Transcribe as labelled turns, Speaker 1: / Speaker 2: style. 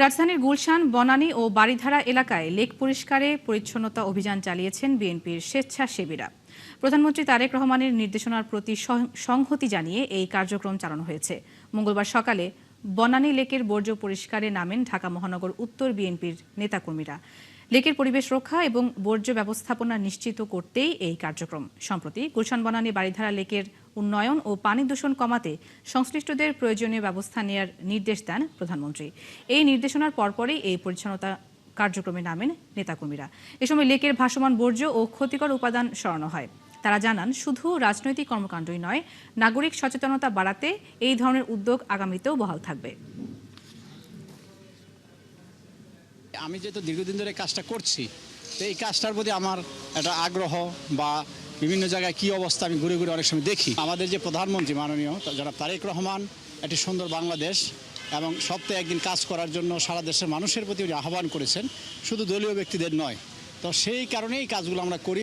Speaker 1: রাজধানীর গুলশান, বনানী ও বারিধারা এলাকায় লেক পরিষ্কারে পরিচ্ছন্নতা অভিযান চালিয়েছেন বিএনপির স্বেচ্ছাসেবীরা। প্রধানমন্ত্রী তারেক রহমানের নির্দেশনার প্রতি সংহতি জানিয়ে এই কার্যক্রম চালানো হয়েছে। মঙ্গলবার সকালে বনানী লেকের বর্জ্য পরিষ্কারে নামেন ঢাকা মহানগর উত্তর বিএনপির নেতাকর্মীরা। লেকের পরিবেশ রক্ষা এবং বর্জ্য ব্যবস্থাপনা নিশ্চিত করতেই এই কার্যক্রম। সম্প্রতি গুলশান, বনানী, বারিধারা লেকের উন্নয়ন ও পানি দূষণ কমাতে সংশ্লিষ্টদের প্রয়োজনীয় ব্যবস্থা নেওয়ার নির্দেশ দেন প্রধানমন্ত্রী। এই নির্দেশনার পরপরই এই পরিচ্ছন্নতা কার্যক্রমে নামেন নেতাকর্মীরা। এ সময় লেকের ভাসমান বর্জ্য ও ক্ষতিকর উপাদান সরানো হয়। তারা জানান, শুধু রাজনৈতিক কর্মকাণ্ডই নয়, নাগরিক সচেতনতা বাড়াতে এই ধরনের উদ্যোগ আগামীতেও বহাল থাকবে।
Speaker 2: আমি যেহেতু দীর্ঘদিন ধরে কাজটা করছি, তো এই কাজটার প্রতি আমার একটা আগ্রহ বা বিভিন্ন জায়গায় কি অবস্থা আমি ঘুরে ঘুরে অনেক সময় দেখি। আমাদের যে প্রধানমন্ত্রী মাননীয় যারা তারেক রহমান একটি সুন্দর বাংলাদেশ এবং সপ্তাহে একদিন কাজ করার জন্য সারা দেশের মানুষের প্রতি আহ্বান করেছেন, শুধু দলীয় ব্যক্তিদের নয়। তো সেই কারণেই কাজগুলো আমরা করি।